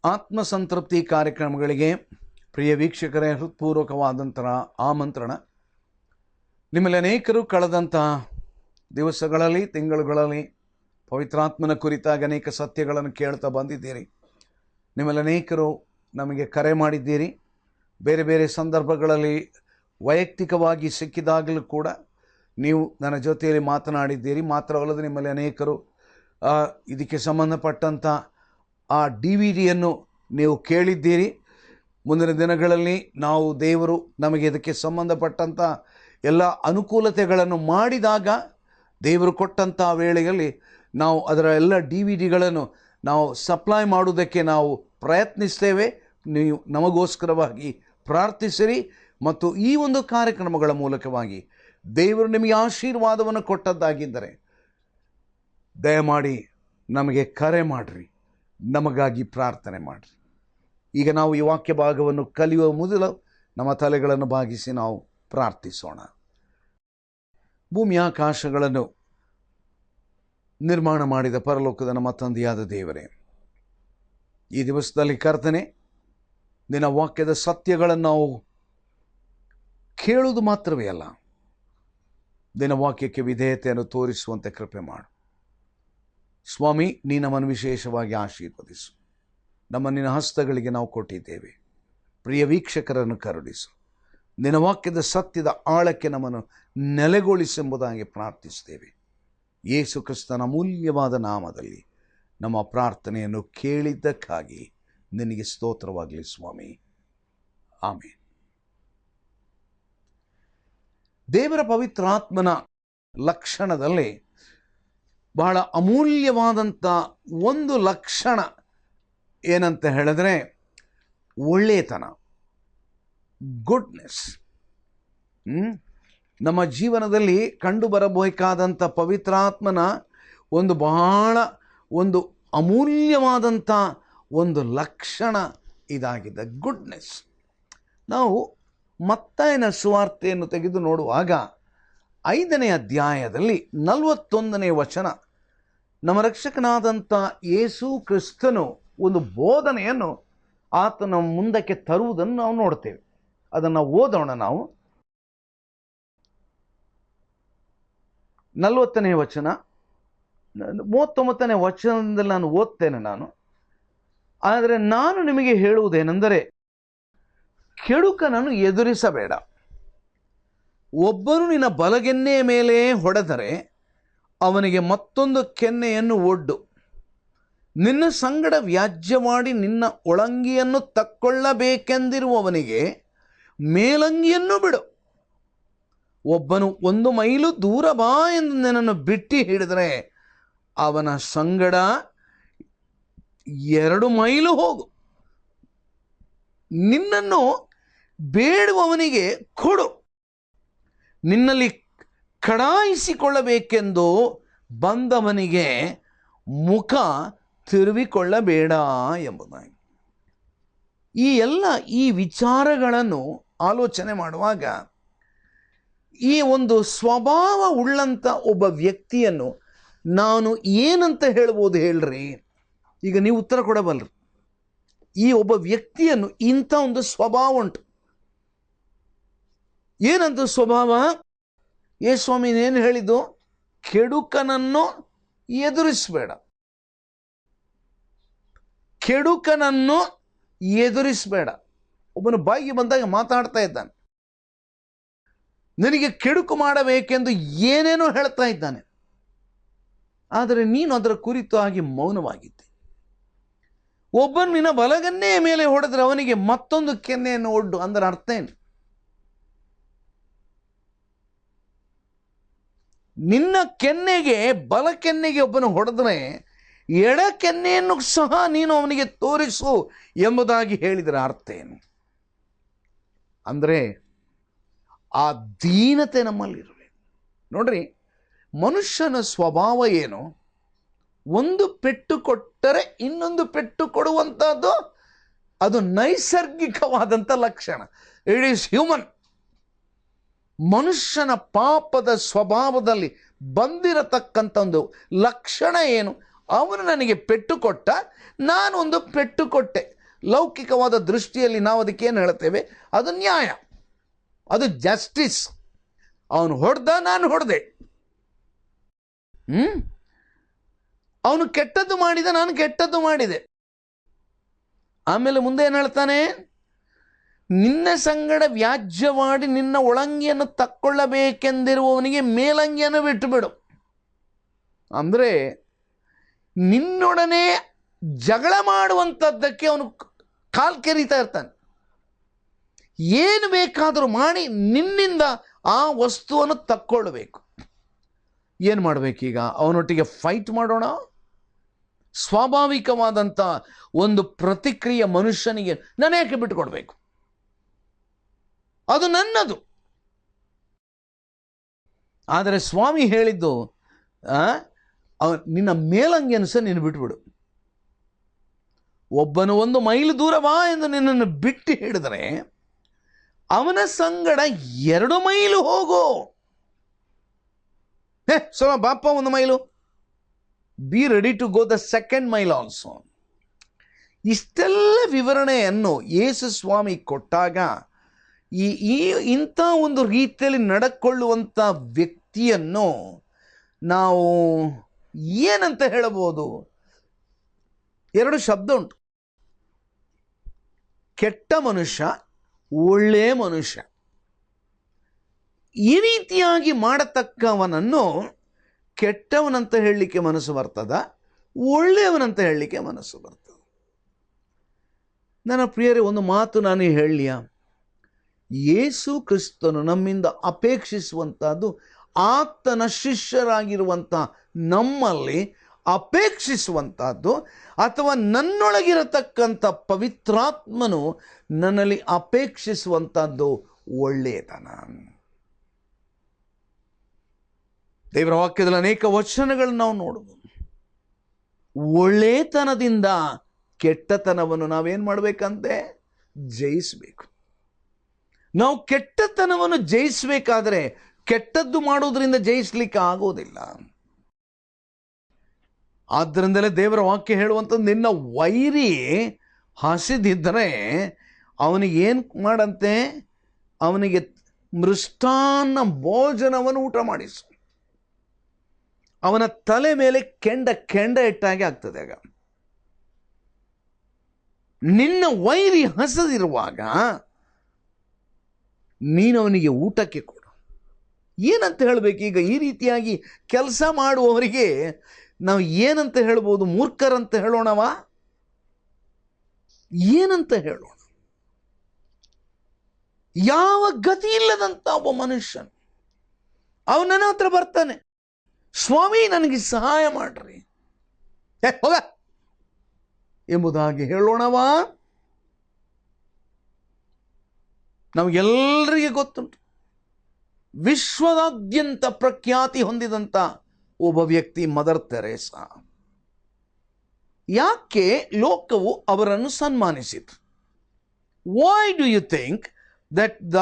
ಆತ್ಮಸಂತೃಪ್ತಿ ಕಾರ್ಯಕ್ರಮಗಳಿಗೆ ಪ್ರಿಯ ವೀಕ್ಷಕರೇ ಹೃತ್ಪೂರ್ವಕವಾದಂತಹ ಆಮಂತ್ರಣ. ನಿಮ್ಮಲ್ಲಿ ಅನೇಕರು ಕಳೆದಂಥ ದಿವಸಗಳಲ್ಲಿ, ತಿಂಗಳುಗಳಲ್ಲಿ ಪವಿತ್ರಾತ್ಮನ ಕುರಿತಾಗಿ ಅನೇಕ ಸತ್ಯಗಳನ್ನು ಕೇಳ್ತಾ ಬಂದಿದ್ದೀರಿ. ನಿಮ್ಮಲ್ಲಿ ಅನೇಕರು ನಮಗೆ ಕರೆ ಮಾಡಿದ್ದೀರಿ. ಬೇರೆ ಬೇರೆ ಸಂದರ್ಭಗಳಲ್ಲಿ ವೈಯಕ್ತಿಕವಾಗಿ ಸಿಕ್ಕಿದಾಗಲೂ ಕೂಡ ನೀವು ನನ್ನ ಜೊತೆಯಲ್ಲಿ ಮಾತನಾಡಿದ್ದೀರಿ. ಮಾತ್ರವಲ್ಲದೆ ನಿಮ್ಮಲ್ಲಿ ಅನೇಕರು ಇದಕ್ಕೆ ಸಂಬಂಧಪಟ್ಟಂಥ ಆ DVD ನೀವು ಕೇಳಿದ್ದೀರಿ. ಮುಂದಿನ ದಿನಗಳಲ್ಲಿ ನಾವು ದೇವರು ನಮಗೆ ಇದಕ್ಕೆ ಸಂಬಂಧಪಟ್ಟಂಥ ಎಲ್ಲ ಅನುಕೂಲತೆಗಳನ್ನು ಮಾಡಿದಾಗ, ದೇವರು ಕೊಟ್ಟಂಥ ವೇಳೆಯಲ್ಲಿ ನಾವು ಅದರ ಎಲ್ಲ DVDಗಳನ್ನು ನಾವು ಸಪ್ಲೈ ಮಾಡುವುದಕ್ಕೆ ನಾವು ಪ್ರಯತ್ನಿಸ್ತೇವೆ. ನೀವು ನಮಗೋಸ್ಕರವಾಗಿ ಪ್ರಾರ್ಥಿಸಿರಿ. ಮತ್ತು ಈ ಒಂದು ಕಾರ್ಯಕ್ರಮಗಳ ಮೂಲಕವಾಗಿ ದೇವರು ನಿಮಗೆ ಆಶೀರ್ವಾದವನ್ನು ಕೊಟ್ಟದ್ದಾಗಿದ್ದರೆ ದಯಮಾಡಿ ನಮಗೆ ಕರೆ ಮಾಡಿರಿ, ನಮಗಾಗಿ ಪ್ರಾರ್ಥನೆ ಮಾಡಿರಿ. ಈಗ ನಾವು ಈ ವಾಕ್ಯ ಭಾಗವನ್ನು ಕಲಿಯುವ ಮೊದಲು ನಮ್ಮ ತಲೆಗಳನ್ನು ಬಾಗಿಸಿ ನಾವು ಪ್ರಾರ್ಥಿಸೋಣ. ಭೂಮಿ ಆಕಾಶಗಳನ್ನು ನಿರ್ಮಾಣ ಮಾಡಿದ ಪರಲೋಕದ ನಮ್ಮ ತಂದೆಯಾದ ದೇವರೇ, ಈ ದಿವಸದಲ್ಲಿ ಕರ್ತನೆ, ನಿನ್ನ ವಾಕ್ಯದ ಸತ್ಯಗಳನ್ನು ನಾವು ಕೇಳುವುದು ಮಾತ್ರವೇ ಅಲ್ಲ, ನಿನ್ನ ವಾಕ್ಯಕ್ಕೆ ವಿಧೇಯತೆಯನ್ನು ತೋರಿಸುವಂತೆ ಕೃಪೆ ಮಾಡು ಸ್ವಾಮಿ. ನೀ ನಮ್ಮನ್ನು ವಿಶೇಷವಾಗಿ ಆಶೀರ್ವದಿಸು. ನಮ್ಮ ನಿನ್ನ ಹಸ್ತಗಳಿಗೆ ನಾವು ಕೊಟ್ಟಿದ್ದೇವೆ. ಪ್ರಿಯ ವೀಕ್ಷಕರನ್ನು ಕರುಣಿಸು. ನಿನ್ನ ವಾಕ್ಯದ ಸತ್ಯದ ಆಳಕ್ಕೆ ನಮ್ಮನ್ನು ನೆಲೆಗೊಳಿಸೆಂಬುದಾಗಿ ಪ್ರಾರ್ಥಿಸ್ತೇವೆ. ಯೇಸು ಕ್ರಿಸ್ತನ ಅಮೂಲ್ಯವಾದ ನಾಮದಲ್ಲಿ ನಮ್ಮ ಪ್ರಾರ್ಥನೆಯನ್ನು ಕೇಳಿದ್ದಕ್ಕಾಗಿ ನಿನಗೆ ಸ್ತೋತ್ರವಾಗಲಿ ಸ್ವಾಮಿ. ಆಮೇನ್. ದೇವರ ಪವಿತ್ರಾತ್ಮನ ಲಕ್ಷಣದಲ್ಲಿ ಬಹಳ ಅಮೂಲ್ಯವಾದಂಥ ಒಂದು ಲಕ್ಷಣ ಏನಂತ ಹೇಳಿದ್ರೆ ಒಳ್ಳೆಯತನ, ಗುಡ್ನೆಸ್. ನಮ್ಮ ಜೀವನದಲ್ಲಿ ಕಂಡು ಬರಬೇಕಾದಂಥ ಪವಿತ್ರಾತ್ಮನ ಒಂದು ಬಹಳ ಒಂದು ಅಮೂಲ್ಯವಾದಂಥ ಒಂದು ಲಕ್ಷಣ ಇದಾಗಿದೆ, ಗುಡ್ನೆಸ್. ನಾವು ಮತ್ತಾಯನ ಸುವಾರ್ತೆಯನ್ನು ತೆಗೆದು ನೋಡುವಾಗ 5ನೇ ಅಧ್ಯಾಯದಲ್ಲಿ 41ನೇ ವಚನ, ನಮ್ಮ ರಕ್ಷಕನಾದಂಥ ಯೇಸು ಕ್ರಿಸ್ತನು ಒಂದು ಬೋಧನೆಯನ್ನು ಆತನ ಮುಂದಕ್ಕೆ ತರುವುದನ್ನು ನಾವು ನೋಡ್ತೇವೆ. ಅದನ್ನು ಓದೋಣ. ನಾವು 40ನೇ ವಚನ, 39ನೇ ವಚನದಲ್ಲಿ ನಾನು ಓದ್ತೇನೆ. ಆದರೆ ನಾನು ನಿಮಗೆ ಹೇಳುವುದೇನೆಂದರೆ, ಕೆಡುಕನನ್ನು ಎದುರಿಸಬೇಡ. ಒಬ್ಬನು ನಿನ್ನ ಬಲಗೆನ್ನೆಯ ಮೇಲೆ ಹೊಡೆದರೆ ಅವನಿಗೆ ಮತ್ತೊಂದು ಕೆನ್ನೆಯನ್ನು ಒಡ್ಡು. ನಿನ್ನ ಸಂಗಡ ವ್ಯಾಜ್ಯ ಮಾಡಿ ನಿನ್ನ ಒಳಂಗಿಯನ್ನು ತಕ್ಕೊಳ್ಳಬೇಕೆಂದಿರುವವನಿಗೆ ಮೇಲಂಗಿಯನ್ನು ಬಿಡು. ಒಬ್ಬನು 1 ಮೈಲು ದೂರ ಬಾ ಎಂದು ನಿನ್ನನ್ನು ಬಿಟ್ಟು ಹಿಡಿದರೆ ಅವನ ಸಂಗಡ 2 ಮೈಲು ಹೋಗು. ನಿನ್ನನ್ನು ಬೇಡುವವನಿಗೆ ಕೊಡು. ನಿನ್ನಲ್ಲಿ ಕಡಾಯಿಸಿಕೊಳ್ಳಬೇಕೆಂದು ಬಂದವನಿಗೆ ಮುಖ ತಿರುವಿಕೊಳ್ಳಬೇಡ ಎಂಬುದಾಗಿ. ಈ ವಿಚಾರಗಳನ್ನು ಆಲೋಚನೆ ಮಾಡುವಾಗ ಈ ಒಂದು ಸ್ವಭಾವ ಉಳ್ಳಂಥ ಒಬ್ಬ ವ್ಯಕ್ತಿಯನ್ನು ನಾನು ಏನಂತ ಹೇಳ್ಬೋದು ಹೇಳ್ರಿ? ಈಗ ನೀವು ಉತ್ತರ ಕೊಡಬಲ್ರಿ. ಈ ಒಬ್ಬ ವ್ಯಕ್ತಿಯನ್ನು ಇಂಥ ಒಂದು ಸ್ವಭಾವ ಉಂಟು. ಏನಂತ ಸ್ವಭಾವ? ಸ್ವಾಮಿ ಏನು ಹೇಳಿದ್ದು? ಕೆಡುಕನನ್ನು ಎದುರಿಸಬೇಡ. ಕೆಡುಕನನ್ನು ಎದುರಿಸಬೇಡ. ಒಬ್ಬನು ಬಾಯಿಗೆ ಬಂದಾಗ ಮಾತಾಡ್ತಾ ಇದ್ದಾನೆ. ನಿನಗೆ ಕೆಡುಕು ಮಾಡಬೇಕೆಂದು ಏನೇನೋ ಹೇಳ್ತಾ ಇದ್ದಾನೆ. ಆದರೆ ನೀನು ಅದರ ಕುರಿತಾಗಿ ಮೌನವಾಗಿದ್ದೆ. ಒಬ್ಬನು ನಿನ್ನ ಬಲಗನ್ನೆಯ ಮೇಲೆ ಹೊಡೆದ್ರೆ ಅವನಿಗೆ ಮತ್ತೊಂದು ಕೆನ್ನೆಯನ್ನು ಒಡ್ಡು. ಅಂದರೆ ಅರ್ಥ ಏನು? ನಿನ್ನ ಕೆನ್ನೆಗೆ, ಬಲ ಕೆನ್ನೆಗೆ ಒಬ್ಬನು ಹೊಡೆದ್ರೆ ಎಡ ಕೆನ್ನೆಯನ್ನು ಸಹ ನೀನು ಅವನಿಗೆ ತೋರಿಸು ಎಂಬುದಾಗಿ ಹೇಳಿದರೆ ಅರ್ಥ ಏನು? ಅಂದರೆ ಆ ದೀನತೆ ನಮ್ಮಲ್ಲಿರಬೇಕು. ನೋಡ್ರಿ, ಮನುಷ್ಯನ ಸ್ವಭಾವ ಏನು? ಒಂದು ಪೆಟ್ಟು ಕೊಟ್ಟರೆ ಇನ್ನೊಂದು ಪೆಟ್ಟು ಕೊಡುವಂಥದ್ದು ಅದು ನೈಸರ್ಗಿಕವಾದಂಥ ಲಕ್ಷಣ. It is human. ಮನುಷ್ಯನ ಪಾಪದ ಸ್ವಭಾವದಲ್ಲಿ ಬಂದಿರತಕ್ಕಂಥ ಒಂದು ಲಕ್ಷಣ ಏನು? ಅವನು ನನಗೆ ಪೆಟ್ಟು ಕೊಟ್ಟ, ನಾನೊಂದು ಪೆಟ್ಟು ಕೊಟ್ಟೆ. ಲೌಕಿಕವಾದ ದೃಷ್ಟಿಯಲ್ಲಿ ನಾವು ಅದಕ್ಕೇನು ಹೇಳ್ತೇವೆ, ಅದು ನ್ಯಾಯ, ಅದು ಜಸ್ಟಿಸ್. ಅವನು ಹೊಡೆದ, ನಾನು ಹೊಡೆದೆ. ಅವನು ಕೆಟ್ಟದ್ದು ಮಾಡಿದ, ನಾನು ಕೆಟ್ಟದ್ದು ಮಾಡಿದೆ. ಆಮೇಲೆ ಮುಂದೆ ಏನು ಹೇಳ್ತಾನೆ, ನಿನ್ನ ಸಂಗಡ ವ್ಯಾಜ್ಯವಾಡಿ ನಿನ್ನ ಒಳಂಗಿಯನ್ನು ತಕ್ಕೊಳ್ಳಬೇಕೆಂದಿರುವವನಿಗೆ ಮೇಲಂಗಿಯನ್ನು ಬಿಟ್ಟು ಬಿಡು. ಅಂದರೆ ನಿನ್ನೊಡನೆ ಜಗಳ ಮಾಡುವಂಥದ್ದಕ್ಕೆ ಅವನು ಕಾಲ್ ಕೆರೀತಾ ಇರ್ತಾನೆ. ಏನು ಬೇಕಾದರೂ ಮಾಡಿ ನಿನ್ನಿಂದ ಆ ವಸ್ತುವನ್ನು ತಕ್ಕೊಳ್ಳಬೇಕು. ಏನು ಮಾಡಬೇಕೀಗ? ಅವನೊಟ್ಟಿಗೆ ಫೈಟ್ ಮಾಡೋಣ? ಸ್ವಾಭಾವಿಕವಾದಂಥ ಒಂದು ಪ್ರತಿಕ್ರಿಯೆ ಮನುಷ್ಯನಿಗೆ, ನಾನು ಯಾಕೆ ಬಿಟ್ಟುಕೊಡ್ಬೇಕು? ಅದು ನನ್ನದು. ಆದರೆ ಸ್ವಾಮಿ ಹೇಳಿದ್ದು, ನಿನ್ನ ಮೇಲಂಗಿಯನ್ನು ಸಹ ನೀನು ಬಿಟ್ಟುಬಿಡು. ಒಬ್ಬನು 1 ಮೈಲು ದೂರ ಬಾ ಎಂದು ನಿನ್ನನ್ನು ಬಿಟ್ಟು ಹಿಡಿದರೆ ಅವನ ಸಂಗಡ 2 ಮೈಲು ಹೋಗೋ. ಸ್ವಲ್ಪ ಬಾಪ 1 mile, be ready to go the 2nd mile also. ಇಷ್ಟೆಲ್ಲ ವಿವರಣೆಯನ್ನು ಯೇಸು ಸ್ವಾಮಿ ಕೊಟ್ಟಾಗ ಇಂಥ ಒಂದು ರೀತಿಯಲ್ಲಿ ನಡ್ಕೊಳ್ಳುವಂಥ ವ್ಯಕ್ತಿಯನ್ನು ನಾವು ಏನಂತ ಹೇಳಬಹುದು? 2 ಶಬ್ದ ಉಂಟು, ಕೆಟ್ಟ ಮನುಷ್ಯ, ಒಳ್ಳೆಯ ಮನುಷ್ಯ. ಈ ರೀತಿಯಾಗಿ ಮಾಡತಕ್ಕವನನ್ನು ಕೆಟ್ಟವನಂತ ಹೇಳಲಿಕ್ಕೆ ಮನಸ್ಸು ಬರ್ತದ, ಒಳ್ಳೆಯವನಂತ ಹೇಳಲಿಕ್ಕೆ ಮನಸ್ಸು ಬರ್ತದೆ. ನನ್ನ ಪ್ರಿಯರೇ, ಒಂದು ಮಾತು ನಾನು ಹೇಳಲಿಯ, ಯೇಸು ಕ್ರಿಸ್ತನು ನಮ್ಮಿಂದ ಅಪೇಕ್ಷಿಸುವಂಥದ್ದು, ಆತನ ಶಿಷ್ಯರಾಗಿರುವಂಥ ನಮ್ಮಲ್ಲಿ ಅಪೇಕ್ಷಿಸುವಂಥದ್ದು, ಅಥವಾ ನನ್ನೊಳಗಿರತಕ್ಕಂಥ ಪವಿತ್ರಾತ್ಮನು ನನ್ನಲ್ಲಿ ಅಪೇಕ್ಷಿಸುವಂಥದ್ದು ಒಳ್ಳೆಯತನ. ದೇವರ ವಾಕ್ಯದಲ್ಲಿ ಅನೇಕ ವಚನಗಳನ್ನು ನಾವು ನೋಡಬಹುದು. ಒಳ್ಳೆತನದಿಂದ ಕೆಟ್ಟತನವನ್ನು ನಾವೇನು ಮಾಡಬೇಕಂತೆ? ಜಯಿಸಬೇಕು. ನಾವು ಕೆಟ್ಟತನವನ್ನು ಜಯಿಸಬೇಕಾದ್ರೆ ಕೆಟ್ಟದ್ದು ಮಾಡೋದ್ರಿಂದ ಜಯಿಸಲಿಕ್ಕೆ ಆಗೋದಿಲ್ಲ. ಆದ್ದರಿಂದಲೇ ದೇವರ ವಾಕ್ಯ ಹೇಳುವಂಥದ್ದು, ನಿನ್ನ ವೈರಿ ಹಸಿದಿದ್ದರೆ ಅವನಿಗೆ ಏನು ಮಾಡಂತೆ? ಅವನಿಗೆ ಮೃಷ್ಟಾನ್ನ ಭೋಜನವನ್ನು ಊಟ ಮಾಡಿಸು. ಅವನ ತಲೆ ಮೇಲೆ ಕೆಂಡ ಇಟ್ಟಾಗೆ ಆಗ್ತದೆ. ಆಗ ನಿನ್ನ ವೈರಿ ಹಸದಿರುವಾಗ ನೀನು ಅವನಿಗೆ ಊಟಕ್ಕೆ ಕೊಡು. ಏನಂತ ಹೇಳಬೇಕು? ಈಗ ಈ ರೀತಿಯಾಗಿ ಕೆಲಸ ಮಾಡುವವರಿಗೆ ನಾವು ಏನಂತ ಹೇಳ್ಬೋದು? ಮೂರ್ಖರಂತ ಹೇಳೋಣವಾ? ಏನಂತ ಹೇಳೋಣ? ಯಾವ ಗತಿ ಇಲ್ಲದಂತ ಒಬ್ಬ ಮನುಷ್ಯನು ಅವನ ನನ್ನ ಹತ್ರ ಬರ್ತಾನೆ, ಸ್ವಾಮಿ ನನಗೆ ಸಹಾಯ ಮಾಡ್ರಿ, ಹೋಗ ಎಂಬುದಾಗಿ ಹೇಳೋಣವಾ? ನಮಗೆಲ್ಲರಿಗೆ ಗೊತ್ತುಂಟು, ವಿಶ್ವದಾದ್ಯಂತ ಪ್ರಖ್ಯಾತಿ ಹೊಂದಿದಂಥ ಒಬ್ಬ ವ್ಯಕ್ತಿ ಮದರ್ ತೆರೇಸಾ. ಯಾಕೆ ಲೋಕವು ಅವರನ್ನು ಸನ್ಮಾನಿಸಿತು? Why do you think that the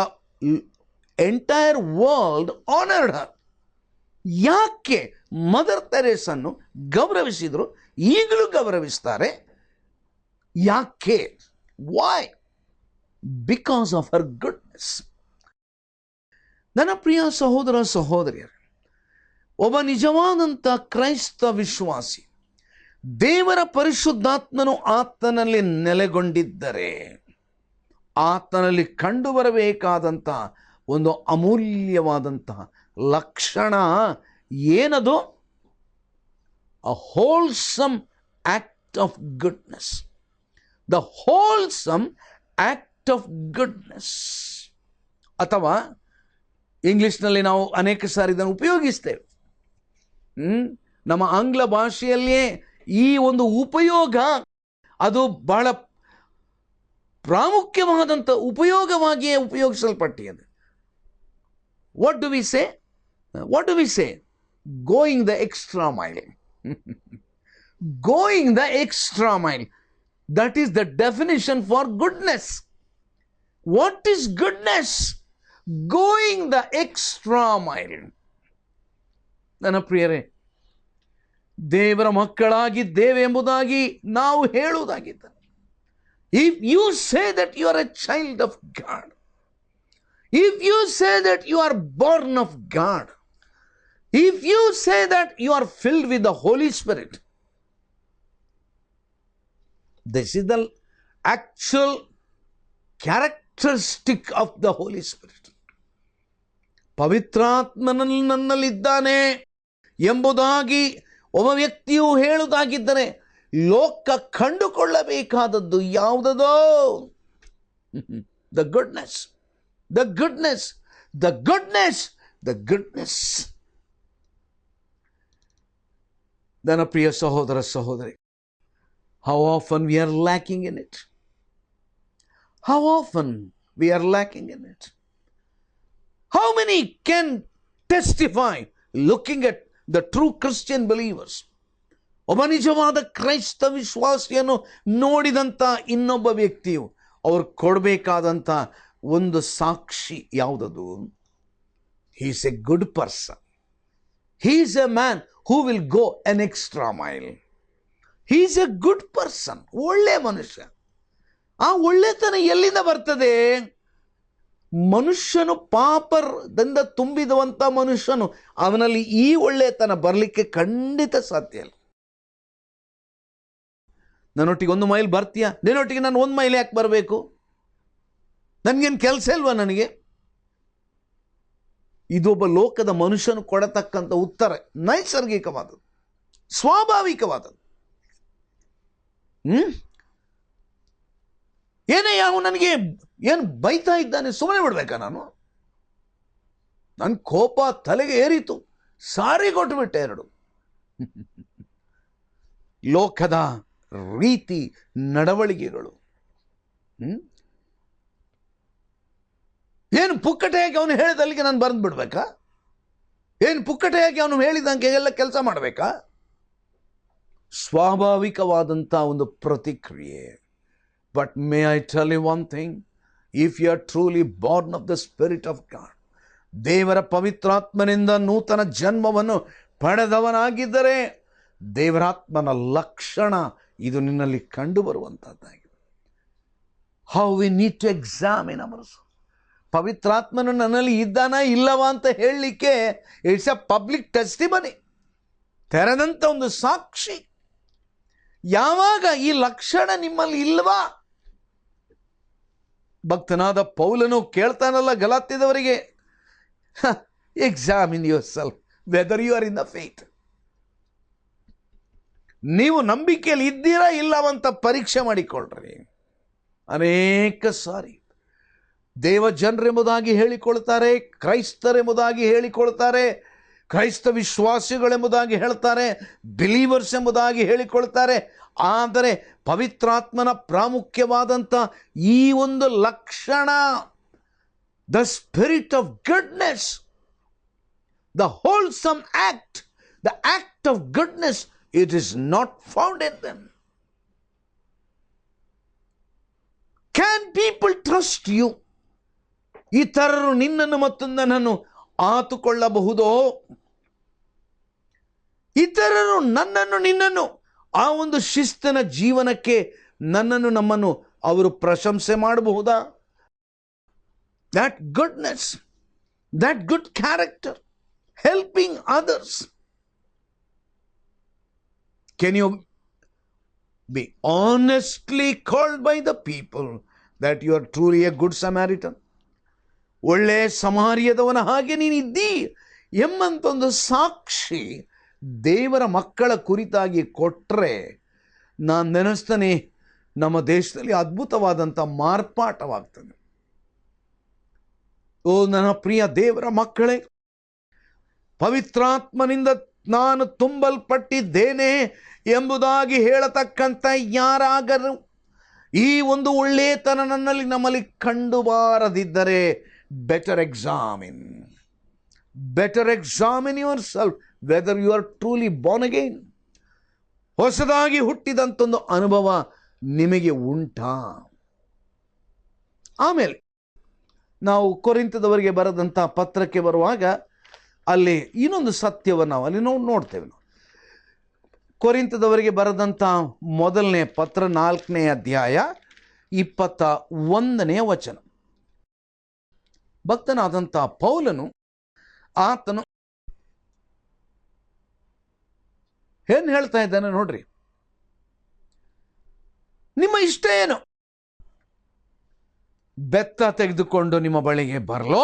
entire world honoured her? ಯಾಕೆ ಮದರ್ ತೆರೇಸನ್ನು ಗೌರವಿಸಿದ್ರು, ಈಗಲೂ ಗೌರವಿಸ್ತಾರೆ? ಯಾಕೆ? Why? Because of her goodness. ನನ್ನ ಪ್ರಿಯ ಸಹೋದರ ಸಹೋದರಿಯರು, ಒಬ್ಬ ನಿಜವಾದಂಥ ಕ್ರೈಸ್ತ ವಿಶ್ವಾಸಿ, ದೇವರ ಪರಿಶುದ್ಧಾತ್ಮನು ಆತನಲ್ಲಿ ನೆಲೆಗೊಂಡಿದ್ದರೆ ಆತನಲ್ಲಿ ಕಂಡುಬರಬೇಕಾದಂಥ ಒಂದು ಅಮೂಲ್ಯವಾದಂತಹ ಲಕ್ಷಣ ಏನದು? A wholesome act of goodness. The wholesome act of goodness. ಅಥವಾ ಇಂಗ್ಲಿಷ್ನಲ್ಲಿ ನಾವು ಅನೇಕ ಸಾರಿ ಇದನ್ನು ಉಪಯೋಗಿಸ್ತೇವೆ. ನಮ್ಮ ಆಂಗ್ಲ ಭಾಷೆಯಲ್ಲಿಯೇ ಈ ಒಂದು ಉಪಯೋಗ ಅದು ಬಹಳ ಪ್ರಾಮುಖ್ಯವಾದಂಥ ಉಪಯೋಗವಾಗಿಯೇ ಉಪಯೋಗಿಸಲ್ಪಟ್ಟಿದೆ. What do we say? What do we say? Going the extra mile. Going the extra mile. That is the definition for goodness. What is goodness? Going the extra mile. ನನ್ನ ಪ್ರಿಯರೇ, ದೇವರ ಮಕ್ಕಳಾಗಿದ್ದೇವೆ ಎಂಬುದಾಗಿ ನಾವು ಹೇಳುವುದಾಗಿದ್ದ If you say that you are a child of God, if you say that you are born of God, if you say that you are filled with the Holy Spirit, this is the actual characteristic of the Holy Spirit. ಪವಿತ್ರಾತ್ಮನಲ್ಲಿ ನನ್ನಲ್ಲಿದ್ದಾನೆ ಎಂಬುದಾಗಿ ಒಬ್ಬ ವ್ಯಕ್ತಿಯು ಹೇಳುವುದಾಗಿದ್ದರೆ ಲೋಕ ಕಂಡುಕೊಳ್ಳಬೇಕಾದದ್ದು ಯಾವುದೋ the goodness, the goodness, the goodness, the goodness. ನನ್ನ ಪ್ರಿಯ ಸಹೋದರ ಸಹೋದರಿ, how often we are lacking in it. How often we are lacking in it. How many can testify looking at the true Christian believers? ಒಬ್ಬ ನಿಜವಾದ ಕ್ರೈಸ್ತ ವಿಶ್ವಾಸಿಯನ್ನು ನೋಡಿದಂಥ ಇನ್ನೊಬ್ಬ ವ್ಯಕ್ತಿಯು ಅವ್ರು ಕೊಡಬೇಕಾದಂಥ ಒಂದು ಸಾಕ್ಷಿ ಯಾವುದದು? he is a good person. he is a man who will go an extra mile. he is a good person. ಒಳ್ಳೆ ಮನುಷ್ಯ. ಆ ಒಳ್ಳೆತನ ಎಲ್ಲಿಂದ ಬರ್ತದೆ? ಮನುಷ್ಯನು ಪಾಪದಿಂದ ತುಂಬಿದಂಥ ಮನುಷ್ಯನು, ಅವನಲ್ಲಿ ಈ ಒಳ್ಳೆತನ ಬರಲಿಕ್ಕೆ ಖಂಡಿತ ಸಾಧ್ಯ ಇಲ್ಲ. ನನ್ನೊಟ್ಟಿಗೆ 1 ಮೈಲ್ ಬರ್ತೀಯಾ? ನಿನ್ನೊಟ್ಟಿಗೆ ನಾನು 1 ಮೈಲ್ ಯಾಕೆ ಬರಬೇಕು? ನನಗೇನು ಕೆಲಸ ಇಲ್ವಾ ನನಗೆ? ಇದೊಬ್ಬ ಲೋಕದ ಮನುಷ್ಯನು ಕೊಡತಕ್ಕಂಥ ಉತ್ತರ, ನೈಸರ್ಗಿಕವಾದದ್ದು, ಸ್ವಾಭಾವಿಕವಾದದ್ದು. ಏನೇ ಯಾವ ನನಗೆ ಏನು ಬೈತಾ ಇದ್ದಾನೆ, ಸುಮ್ಮನೆ ಬಿಡ್ಬೇಕಾ ನಾನು? ನನ್ನ ಕೋಪ ತಲೆಗೆ ಏರಿತು, ಸಾರಿ ಕೊಟ್ಟುಬಿಟ್ಟೆ 2. ಲೋಕದ ರೀತಿ ನಡವಳಿಕೆಗಳು ಏನು ಪುಕ್ಕಟೆಯಾಗಿ ಅವನು ಹೇಳಿದಲ್ಲಿಗೆ ನಾನು ಬರೆದು ಬಿಡ್ಬೇಕಾ? ಏನು ಪುಕ್ಕಟೆಯಾಗಿ ಅವನು ಹೇಳಿದಂಗೆ ಎಲ್ಲ ಕೆಲಸ ಮಾಡಬೇಕಾ? ಸ್ವಾಭಾವಿಕವಾದಂಥ ಒಂದು ಪ್ರತಿಕ್ರಿಯೆ. But may I tell you one thing? If you are truly born of the Spirit of God, ದೇವರ ಪವಿತ್ರಾತ್ಮನಿಂದ ನೂತನ ಜನ್ಮವನ್ನು ಪಡೆದವನಾಗಿದ್ದರೆ, ದೇವರಾತ್ಮನ ಲಕ್ಷಣ ಇದು ನಿನ್ನಲ್ಲಿ ಕಂಡು ಬರುವಂತಹದ್ದಾಗಿದೆ. How we need to examine ourselves. ಪವಿತ್ರಾತ್ಮನು ನನ್ನಲ್ಲಿ ಇದ್ದಾನ ಇಲ್ಲವಾ ಅಂತ ಹೇಳಲಿಕ್ಕೆ ಇಟ್ಸ್ ಎ ಪಬ್ಲಿಕ್ ಟೆಸ್ಟಿಮನಿ, ತೆರೆದಂಥ ಒಂದು ಸಾಕ್ಷಿ. ಯಾವಾಗ ಈ ಲಕ್ಷಣ ನಿಮ್ಮಲ್ಲಿ ಇಲ್ವಾ? ಭಕ್ತನಾದ ಪೌಲನು ಕೇಳ್ತಾನಲ್ಲ ಗಲಾತ್ಯದವರಿಗೆ, examine yourself whether you are in the faith. ನೀವು ನಂಬಿಕೆಯಲ್ಲಿ ಇದ್ದೀರಾ ಇಲ್ಲವಂತ ಪರೀಕ್ಷೆ ಮಾಡಿಕೊಳ್ಳ್ರಿ. ಅನೇಕ ಸಾರಿ ದೇವ ಜನರೆಂಬುದಾಗಿ ಹೇಳಿಕೊಳ್ತಾರೆ, ಕ್ರೈಸ್ತರೆಂಬುದಾಗಿ ಹೇಳಿಕೊಳ್ತಾರೆ, ಕ್ರೈಸ್ತ ವಿಶ್ವಾಸಿಗಳೆಂಬುದಾಗಿ ಹೇಳ್ತಾರೆ, ಬಿಲೀವರ್ಸ್ ಎಂಬುದಾಗಿ ಹೇಳಿಕೊಳ್ತಾರೆ. ಆದರೆ ಪವಿತ್ರಾತ್ಮನ ಪ್ರಾಮುಖ್ಯವಾದಂಥ ಈ ಒಂದು ಲಕ್ಷಣ, the spirit of goodness, the wholesome act, the act of goodness, it is not found in them. Can people trust you? ಇತರರು ನಿನ್ನನ್ನು ಮತ್ತು ನನ್ನನ್ನು ಆತುಕೊಳ್ಳಬಹುದೋ? ಇತರರು ನನ್ನನ್ನು ನಿನ್ನನ್ನು ಆ ಒಂದು ಶಿಸ್ತಿನ ಜೀವನಕ್ಕೆ ನನ್ನನ್ನು ನಮ್ಮನ್ನು ಅವರು ಪ್ರಶಂಸೆ ಮಾಡಬಹುದಾ? that goodness, that good character, helping others. Can you be honestly called by the people that you are truly a good Samaritan? ಒಳ್ಳೆ ಸಮಾರ್ಯದವನ ಹಾಗೆ ನೀನಿದ್ದಿ ಎಂಬಂತ ಒಂದು ಸಾಕ್ಷಿ ದೇವರ ಮಕ್ಕಳ ಕುರಿತಾಗಿ ಕೊಟ್ಟರೆ, ನಾನು ನೆನೆಸ್ತಾನೆ ನಮ್ಮ ದೇಶದಲ್ಲಿ ಅದ್ಭುತವಾದಂಥ ಮಾರ್ಪಾಟವಾಗ್ತದೆ. ಓ ನನ್ನ ಪ್ರಿಯ ದೇವರ ಮಕ್ಕಳೇ, ಪವಿತ್ರಾತ್ಮನಿಂದ ನಾನು ತುಂಬಲ್ಪಟ್ಟಿದ್ದೇನೆ ಎಂಬುದಾಗಿ ಹೇಳತಕ್ಕಂಥ ಯಾರಾಗರು ಈ ಒಂದು ಒಳ್ಳೆಯತನ ನಮ್ಮಲ್ಲಿ ಕಂಡು ಬಾರದಿದ್ದರೆ, better examine yourself whether you are truly born again. ಹೊಸದಾಗಿ ಹುಟ್ಟಿದಂತೊಂದು ಅನುಭವ ನಿಮಗೆ ಉಂಟಾ? ಆಮೇಲೆ ನಾವು ಕೊರಿಂಥದವರಿಗೆ ಬರೆದಂಥ ಪತ್ರಕ್ಕೆ ಬರುವಾಗ ಅಲ್ಲಿ ಇನ್ನೊಂದು ಸತ್ಯವನ್ನು ನಾವು ಅಲ್ಲಿ ನೋಡ್ತೇವೆ. ನಾವು ಕೊರಿಂಥದವರಿಗೆ ಬರೆದಂಥ ಮೊದಲನೇ ಪತ್ರ 4ನೇ ಅಧ್ಯಾಯ 21ನೇ ವಚನ. ಭಕ್ತನಾದಂಥ ಪೌಲನು ಆತನು ಏನು ಹೇಳ್ತಾ ಇದ್ದಾನೆ ನೋಡ್ರಿ. ನಿಮ್ಮ ಇಷ್ಟ ಏನು? ಬೆತ್ತ ತೆಗೆದುಕೊಂಡು ನಿಮ್ಮ ಬಳಿಗೆ ಬರಲೋ,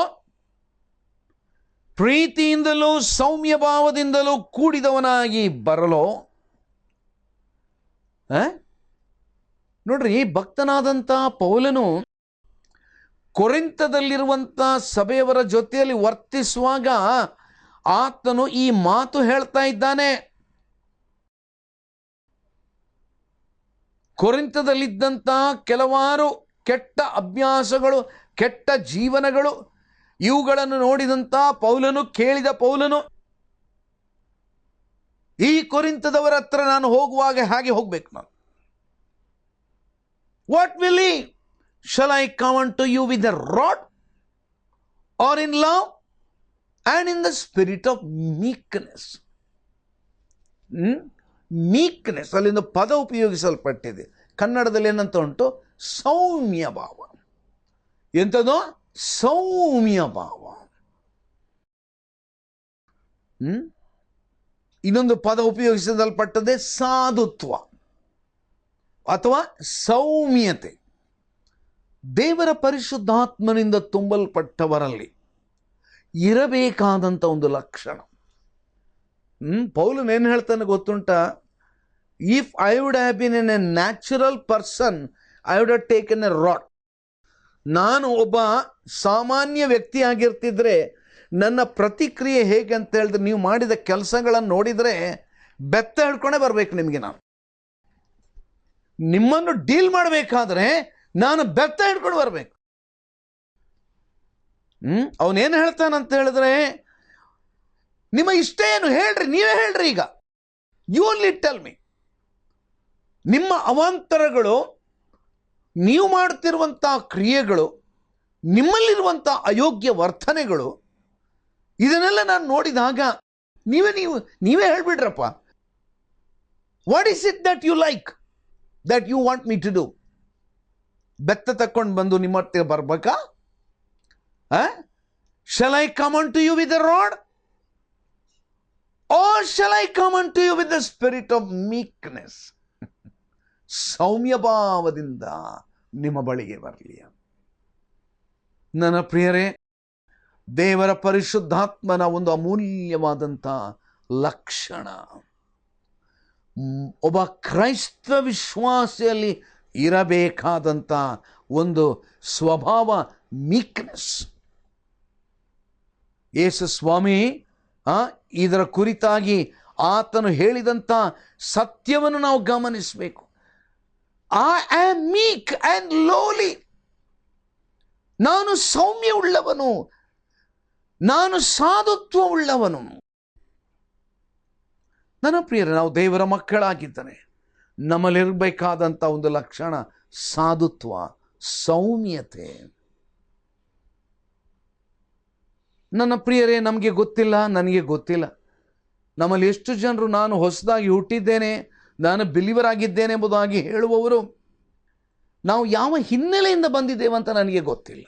ಪ್ರೀತಿಯಿಂದಲೂ ಸೌಮ್ಯ ಭಾವದಿಂದಲೂ ಕೂಡಿದವನಾಗಿ ಬರಲೋ? ನೋಡ್ರಿ, ಭಕ್ತನಾದಂಥ ಪೌಲನು ಕೊರಿಂಥದಲ್ಲಿರುವಂಥ ಸಭೆಯವರ ಜೊತೆಯಲ್ಲಿ ವರ್ತಿಸುವಾಗ ಆತನು ಈ ಮಾತು ಹೇಳ್ತಾ ಇದ್ದಾನೆ. ಕೊರಿಂಥದಲ್ಲಿದ್ದಂಥ ಕೆಲವಾರು ಕೆಟ್ಟ ಅಭ್ಯಾಸಗಳು, ಕೆಟ್ಟ ಜೀವನಗಳು, ಇವುಗಳನ್ನು ನೋಡಿದಂಥ ಪೌಲನು, ಕೇಳಿದ ಪೌಲನು, ಈ ಕೊರಿಂಥದವರ ಹತ್ರ ನಾನು ಹೋಗುವಾಗ ಹಾಗೆ ಹೋಗ್ಬೇಕು ನಾನು. What will he? Shall I come unto you with a rod, or in love and in the spirit of meekness? Meekness ಅಲ್ಲಿಂದ ಪದ ಉಪಯೋಗಿಸಲ್ಪಟ್ಟಿದೆ. ಕನ್ನಡದಲ್ಲಿ ಏನಂತ ಉಂಟು? ಸೌಮ್ಯ ಭಾವ. ಎಂಥದ್ದು? ಸೌಮ್ಯ ಭಾವ. ಇನ್ನೊಂದು ಪದ ಉಪಯೋಗಿಸಲ್ಪಟ್ಟದೆ ಸಾಧುತ್ವ ಅಥವಾ ಸೌಮ್ಯತೆ. ದೇವರ ಪರಿಶುದ್ಧಾತ್ಮನಿಂದ ತುಂಬಲ್ಪಟ್ಟವರಲ್ಲಿ ಇರಬೇಕಾದಂಥ ಒಂದು ಲಕ್ಷಣ. ಪೌಲನ್ ಏನು ಹೇಳ್ತಾನೆ ಗೊತ್ತುಂಟ? If I would have been N A natural person, I would have taken A rod. ನಾನು ಒಬ್ಬ ಸಾಮಾನ್ಯ ವ್ಯಕ್ತಿ ಆಗಿರ್ತಿದ್ರೆ ನನ್ನ ಪ್ರತಿಕ್ರಿಯೆ ಹೇಗೆ ಅಂತ ಹೇಳಿದ್ರೆ, ನೀವು ಮಾಡಿದ ಕೆಲಸಗಳನ್ನು ನೋಡಿದರೆ ಬೆತ್ತ ಹಿಡ್ಕೊಂಡೇ ಬರಬೇಕು ನಿಮಗೆ. ನಾನು ನಿಮ್ಮನ್ನು ಡೀಲ್ ಮಾಡಬೇಕಾದ್ರೆ ನಾನು ಬೆತ್ತ ಹಿಡ್ಕೊಂಡು ಬರಬೇಕು. ಅವನೇನು ಹೇಳ್ತಾನಂತ ಹೇಳಿದ್ರೆ, ನಿಮ್ಮ ಇಷ್ಟ ಏನು ಹೇಳ್ರಿ, ನೀವೇ ಹೇಳ್ರಿ. ಈಗ ಯು ಓನ್ಲಿ ಟೆಲ್ ಮಿ. ನಿಮ್ಮ ಅವಾಂತರಗಳು, ನೀವು ಮಾಡ್ತಿರುವಂಥ ಕ್ರಿಯೆಗಳು, ನಿಮ್ಮಲ್ಲಿರುವಂಥ ಅಯೋಗ್ಯ ವರ್ತನೆಗಳು, ಇದನ್ನೆಲ್ಲ ನಾನು ನೋಡಿದಾಗ ನೀವೇ ಹೇಳ್ಬಿಡ್ರಪ್ಪ. What is it that you like, that you want me to do? ಬೆತ್ತ ತಕ್ಕೊಂಡು ಬಂದು ನಿಮ್ಮ ಹತ್ತಿರ ಬರ್ಬೇಕಾ? Shall I come unto you with a rod, or shall I come unto you with the spirit of meekness? ಸೌಮ್ಯ ಭಾವದಿಂದ ನಿಮ್ಮ ಬಳಿಗೆ ಬರಲಿ. ನನ್ನ ಪ್ರಿಯರೇ, ದೇವರ ಪರಿಶುದ್ಧಾತ್ಮನ ಒಂದು ಅಮೂಲ್ಯವಾದಂಥ ಲಕ್ಷಣ ಒಬ್ಬ ಕ್ರೈಸ್ತ ವಿಶ್ವಾಸಿಯಲ್ಲಿ ಇರಬೇಕಾದಂಥ ಒಂದು ಸ್ವಭಾವ, ಮೀಕ್ನೆಸ್. ಯೇಸು ಸ್ವಾಮಿ ಇದರ ಕುರಿತಾಗಿ ಆತನು ಹೇಳಿದಂಥ ಸತ್ಯವನ್ನು ನಾವು ಗಮನಿಸಬೇಕು. I am meek and lowly. ನಾನು ಸೌಮ್ಯ ಉಳ್ಳವನು, ನಾನು ಸಾಧುತ್ವ ಉಳ್ಳವನು. ನನ್ನ ಪ್ರಿಯರೇ, ನಾವು ದೇವರ ಮಕ್ಕಳಾಗಿದ್ದರೆ ನಮ್ಮಲ್ಲಿರಬೇಕಾದಂಥ ಒಂದು ಲಕ್ಷಣ ಸಾಧುತ್ವ, ಸೌಮ್ಯತೆ. ನನ್ನ ಪ್ರಿಯರೇ, ನಮಗೆ ಗೊತ್ತಿಲ್ಲ, ನನಗೆ ಗೊತ್ತಿಲ್ಲ, ನಮ್ಮಲ್ಲಿ ಎಷ್ಟು ಜನರು ನಾನು ಹೊಸದಾಗಿ ಹುಟ್ಟಿದ್ದೇನೆ, ನಾನು ಬಿಲಿವರ್ ಆಗಿದ್ದೇನೆ ಎಂಬುದಾಗಿ ಹೇಳುವವರು ನಾವು ಯಾವ ಹಿನ್ನೆಲೆಯಿಂದ ಬಂದಿದ್ದೇವಂತ ನನಗೆ ಗೊತ್ತಿಲ್ಲ.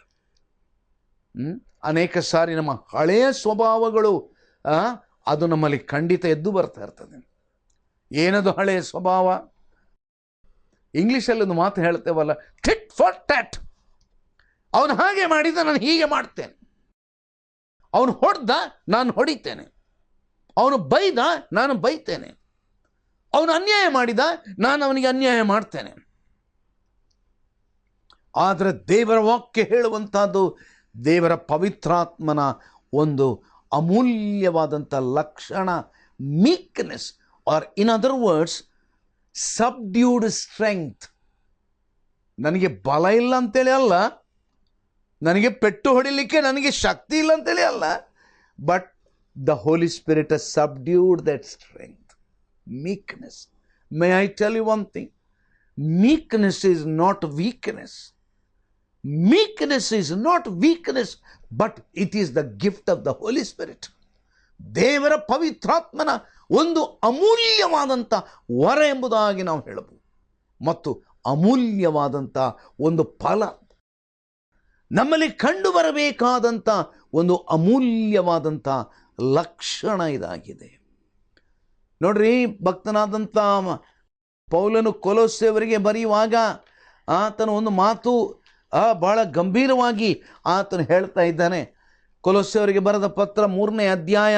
ಅನೇಕ ಸಾರಿ ನಮ್ಮ ಹಳೆಯ ಸ್ವಭಾವಗಳು ಅದು ನಮ್ಮಲ್ಲಿ ಖಂಡಿತ ಎದ್ದು ಬರ್ತಾ ಇರ್ತದೆ. ಏನದು ಹಳೆಯ ಸ್ವಭಾವ? ಇಂಗ್ಲೀಷಲ್ಲಿ ಒಂದು ಮಾತು ಹೇಳ್ತೇವಲ್ಲ, ಟಿಟ್ ಫಾರ್ ಟ್ಯಾಟ್. ಅವನು ಹಾಗೆ ಮಾಡಿದ, ನಾನು ಹೀಗೆ ಮಾಡ್ತೇನೆ. ಅವನು ಹೊಡೆದ, ನಾನು ಹೊಡಿತೇನೆ. ಅವನು ಬೈದ, ನಾನು ಬೈತೇನೆ. ಅವನು ಅನ್ಯಾಯ ಮಾಡಿದ, ನಾನು ಅವನಿಗೆ ಅನ್ಯಾಯ ಮಾಡ್ತೇನೆ. ಆದರೆ ದೇವರ ವಾಕ್ಯ ಹೇಳುವಂಥದ್ದು, ದೇವರ ಪವಿತ್ರಾತ್ಮನ ಒಂದು ಅಮೂಲ್ಯವಾದಂಥ ಲಕ್ಷಣ meekness, or in other words subdued strength. ನನಗೆ ಬಲ ಇಲ್ಲ ಅಂತೇಳಿ ಅಲ್ಲ, ನನಗೆ ಪೆಟ್ಟು ಹೊಡಿಲಿಕ್ಕೆ ನನಗೆ ಶಕ್ತಿ ಇಲ್ಲ ಅಂತೇಳಿ ಅಲ್ಲ, but the Holy Spirit has subdued that strength. Meekness. May I tell you one thing? Meekness is not weakness. Meekness is not weakness, but it is the gift of the Holy Spirit. ದೇವರ ಪವಿತ್ರಾತ್ಮನ ಒಂದು ಅಮೂಲ್ಯವಾದಂಥ ವರ ಎಂಬುದಾಗಿ ನಾವು ಹೇಳಬಹುದು. ಮತ್ತು ಅಮೂಲ್ಯವಾದಂಥ ಒಂದು ಫಲ, ನಮ್ಮಲ್ಲಿ ಕಂಡು ಬರಬೇಕಾದಂಥ ಒಂದು ಅಮೂಲ್ಯವಾದಂಥ ಲಕ್ಷಣ ಇದಾಗಿದೆ. ನೋಡ್ರಿ, ಭಕ್ತನಾದಂಥ ಪೌಲನು ಕೊಲೊಸ್ಸೆಯವರಿಗೆ ಬರೆಯುವಾಗ ಆತನ ಒಂದು ಮಾತು ಬಹಳ ಗಂಭೀರವಾಗಿ ಆತನು ಹೇಳ್ತಾ ಇದ್ದಾನೆ. ಕೊಲೊಸ್ಸೆಯವರಿಗೆ ಬರೆದ ಪತ್ರ 3ನೇ ಅಧ್ಯಾಯ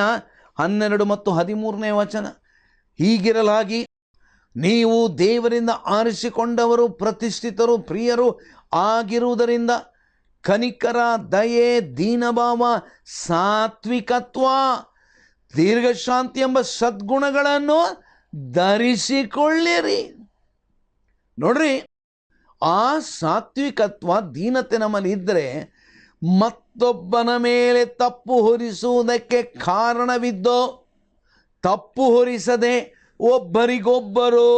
12 ಮತ್ತು 13ನೇ ವಚನ. ಹೀಗಿರಲಾಗಿ ನೀವು ದೇವರಿಂದ ಆರಿಸಿಕೊಂಡವರು, ಪ್ರತಿಷ್ಠಿತರು, ಪ್ರಿಯರು ಆಗಿರುವುದರಿಂದ ಕನಿಕರ, ದಯೆ, ದೀನಭಾವ, ಸಾತ್ವಿಕತ್ವ, ದೀರ್ಘಶಾಂತಿ ಎಂಬ ಸದ್ಗುಣಗಳನ್ನು ಧರಿಸಿಕೊಳ್ಳಿರಿ. ನೋಡ್ರಿ, ಆ ಸಾತ್ವಿಕತ್ವ, ದೀನತೆ ನಮ್ಮಲ್ಲಿ ಇದ್ದರೆ ಮತ್ತೊಬ್ಬನ ಮೇಲೆ ತಪ್ಪು ಹೊರಿಸುವುದಕ್ಕೆ ಕಾರಣವಿದ್ದೋ, ತಪ್ಪು ಹೊರಿಸದೆ ಒಬ್ಬರಿಗೊಬ್ಬರು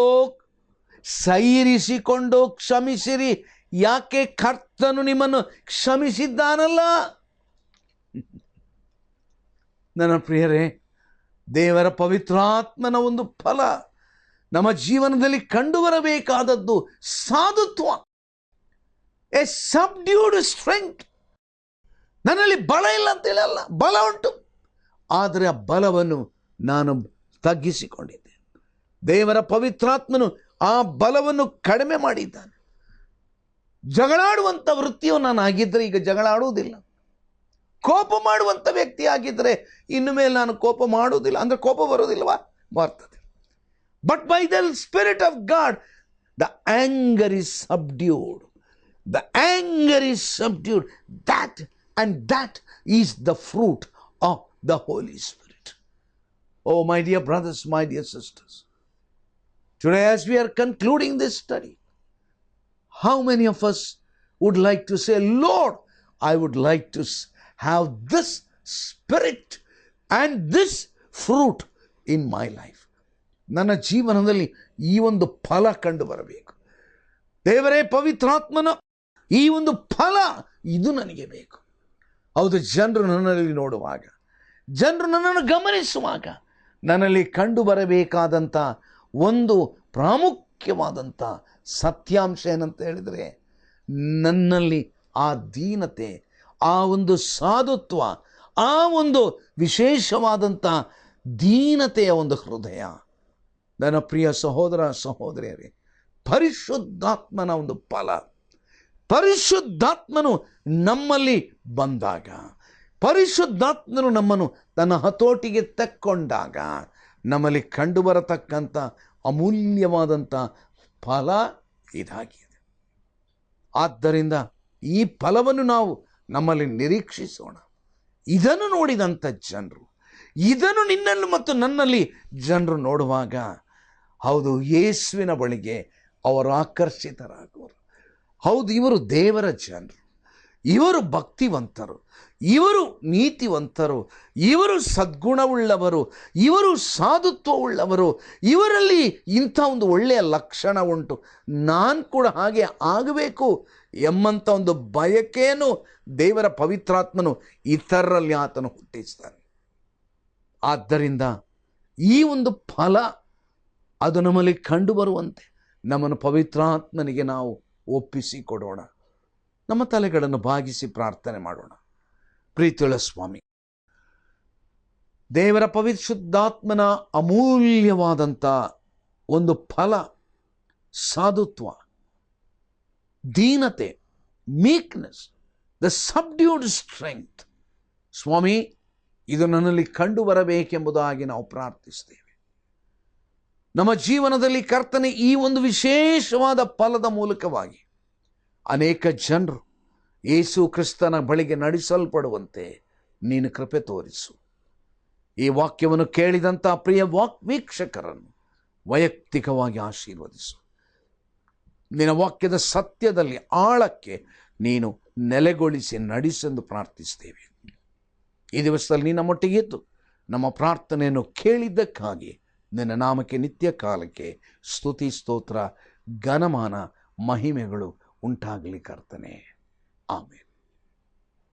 ಸೈರಿಸಿಕೊಂಡು ಕ್ಷಮಿಸಿರಿ, ಯಾಕೆ ಕರ್ತನು ನಿಮ್ಮನ್ನು ಕ್ಷಮಿಸಿದ್ದಾನಲ್ಲ. ನನ್ನ ಪ್ರಿಯರೇ, ದೇವರ ಪವಿತ್ರಾತ್ಮನ ಒಂದು ಫಲ ನಮ್ಮ ಜೀವನದಲ್ಲಿ ಕಂಡುಬರಬೇಕಾದದ್ದು ಸಾಧುತ್ವ, ಎ ಸಬ್ಡ್ಯೂಡ್ ಸ್ಟ್ರೆಂಗ್ತ್. ನನ್ನಲ್ಲಿ ಬಲ ಇಲ್ಲ ಅಂತ ಹೇಳಲ್ಲ, ಬಲ ಉಂಟು, ಆದರೆ ಆ ಬಲವನ್ನು ನಾನು ತಗ್ಗಿಸಿಕೊಂಡಿದ್ದೆ. ದೇವರ ಪವಿತ್ರಾತ್ಮನು ಆ ಬಲವನ್ನು ಕಡಿಮೆ ಮಾಡಿದ್ದಾನೆ. ಜಗಳಾಡುವಂಥ ವೃತ್ತಿಯು ನಾನು ಆಗಿದ್ದರೆ ಈಗ ಜಗಳಾಡುವುದಿಲ್ಲ. ಕೋಪ ಮಾಡುವಂಥ ವ್ಯಕ್ತಿ ಆಗಿದ್ದರೆ ಇನ್ನು ಮೇಲೆ ನಾನು ಕೋಪ ಮಾಡುವುದಿಲ್ಲ. ಅಂದರೆ ಕೋಪ ಬರೋದಿಲ್ವಾ? ಬರ್ತದೆ. But by the spirit of God the anger is subdued. The anger is subdued. That and that is the fruit of the Holy Spirit. Oh, my dear brothers, my dear sisters, today as we are concluding this study, how many of us would like to say, Lord, I would like to have this spirit and this fruit in my life. ನನ್ನ ಜೀವನದಲ್ಲಿ ಈ ಒಂದು ಫಲ ಕಂಡು ಬರಬೇಕು. ದೇವರೇ, ಪವಿತ್ರಾತ್ಮನ ಈ ಒಂದು ಫಲ ಇದು ನನಗೆ ಬೇಕು. ಹೌದು, ಜನರು ನನ್ನಲ್ಲಿ ನೋಡುವಾಗ, ಜನರು ನನ್ನನ್ನು ಗಮನಿಸುವಾಗ ನನ್ನಲ್ಲಿ ಕಂಡು ಬರಬೇಕಾದಂಥ ಒಂದು ಪ್ರಾಮುಖ್ಯವಾದಂಥ ಸತ್ಯಾಂಶ ಏನಂತ ಹೇಳಿದರೆ, ನನ್ನಲ್ಲಿ ಆ ದೀನತೆ, ಆ ಒಂದು ಸಾಧುತ್ವ, ಆ ಒಂದು ವಿಶೇಷವಾದಂಥ ದೀನತೆಯ ಒಂದು ಹೃದಯ. ನನ್ನ ಪ್ರಿಯ ಸಹೋದರ ಸಹೋದರಿಯರೇ, ಪರಿಶುದ್ಧಾತ್ಮನ ಒಂದು ಫಲ, ಪರಿಶುದ್ಧಾತ್ಮನು ನಮ್ಮಲ್ಲಿ ಬಂದಾಗ, ಪರಿಶುದ್ಧಾತ್ಮನು ನಮ್ಮನ್ನು ತನ್ನ ಹತೋಟಿಗೆ ತಕ್ಕೊಂಡಾಗ ನಮ್ಮಲ್ಲಿ ಕಂಡುಬರತಕ್ಕಂಥ ಅಮೂಲ್ಯವಾದಂಥ ಫಲ ಇದಾಗಿದೆ. ಆದ್ದರಿಂದ ಈ ಫಲವನ್ನು ನಾವು ನಮ್ಮಲ್ಲಿ ನಿರೀಕ್ಷಿಸೋಣ. ಇದನ್ನು ನೋಡಿದಂಥ ಜನರು, ಇದನ್ನು ನಿನ್ನಲ್ಲಿ ಮತ್ತು ನನ್ನಲ್ಲಿ ಜನರು ನೋಡುವಾಗ, ಹೌದು, ಯೇಸುವಿನ ಬಳಿಗೆ ಅವರು ಆಕರ್ಷಿತರಾಗುವರು. ಹೌದು, ಇವರು ದೇವರ ಜನರು, ಇವರು ಭಕ್ತಿವಂತರು, ಇವರು ನೀತಿವಂತರು, ಇವರು ಸದ್ಗುಣವುಳ್ಳವರು, ಇವರು ಸಾಧುತ್ವವುಳ್ಳವರು, ಇವರಲ್ಲಿ ಇಂಥ ಒಂದು ಒಳ್ಳೆಯ ಲಕ್ಷಣ ಉಂಟು, ನಾನು ಕೂಡ ಹಾಗೆ ಆಗಬೇಕು ಎಂಬಂಥ ಒಂದು ಬಯಕೆಯನ್ನು ದೇವರ ಪವಿತ್ರಾತ್ಮನು ಇತರರಲ್ಲಿ ಆತನು ಹುಟ್ಟಿಸ್ತಾನೆ. ಆದ್ದರಿಂದ ಈ ಒಂದು ಫಲ ಅದು ನಮ್ಮಲ್ಲಿ ಕಂಡುಬರುವಂತೆ ನಮ್ಮನ್ನು ಪವಿತ್ರಾತ್ಮನಿಗೆ ನಾವು ಒಪ್ಪಿಸಿಕೊಡೋಣ. ನಮ್ಮ ತಲೆಗಳನ್ನು ಬಾಗಿಸಿ ಪ್ರಾರ್ಥನೆ ಮಾಡೋಣ. ಪ್ರೀತಿಯುಳ್ಳ ಸ್ವಾಮಿ, ದೇವರ ಪರಿಶುದ್ಧಾತ್ಮನ ಅಮೂಲ್ಯವಾದಂಥ ಒಂದು ಫಲ, ಸಾಧುತ್ವ, ದೀನತೆ, ಮೀಕ್ನೆಸ್, ದ ಸಬ್ಡ್ಯೂಡ್ ಸ್ಟ್ರೆಂಗ್ತ್, ಸ್ವಾಮಿ, ಇದು ನನ್ನಲ್ಲಿ ಕಂಡು ಬರಬೇಕೆಂಬುದಾಗಿ ನಾವು ಪ್ರಾರ್ಥಿಸ್ತೇವೆ. ನಮ್ಮ ಜೀವನದಲ್ಲಿ ಕರ್ತನೆ ಈ ಒಂದು ವಿಶೇಷವಾದ ಫಲದ ಮೂಲಕವಾಗಿ ಅನೇಕ ಜನರು ಯೇಸು ಕ್ರಿಸ್ತನ ಬಳಿಗೆ ನಡೆಸಲ್ಪಡುವಂತೆ ನೀನು ಕೃಪೆ ತೋರಿಸು. ಈ ವಾಕ್ಯವನ್ನು ಕೇಳಿದಂಥ ಪ್ರಿಯ ವೀಕ್ಷಕರನ್ನು ವೈಯಕ್ತಿಕವಾಗಿ ಆಶೀರ್ವದಿಸು. ನಿನ್ನ ವಾಕ್ಯದ ಸತ್ಯದಲ್ಲಿ ಆಳಕ್ಕೆ ನೀನು ನೆಲೆಗೊಳಿಸಿ ನಡೆಸೆಂದು ಪ್ರಾರ್ಥಿಸ್ತೇವೆ. ಈ ದಿವಸದಲ್ಲಿ ನೀನು ನಮ್ಮೊಟ್ಟಿಗೆ ಇದ್ದು ನಮ್ಮ ಪ್ರಾರ್ಥನೆಯನ್ನು ಕೇಳಿದ್ದಕ್ಕಾಗಿ ನಿನ್ನ ನಾಮಕ್ಕೆ ನಿತ್ಯ ಕಾಲಕ್ಕೆ ಸ್ತುತಿ, ಸ್ತೋತ್ರ, ಘನಮಾನ, ಮಹಿಮೆಗಳು ಉಂಟಾಗಲಿ ಕರ್ತನೆ. ಆಮೆನ್.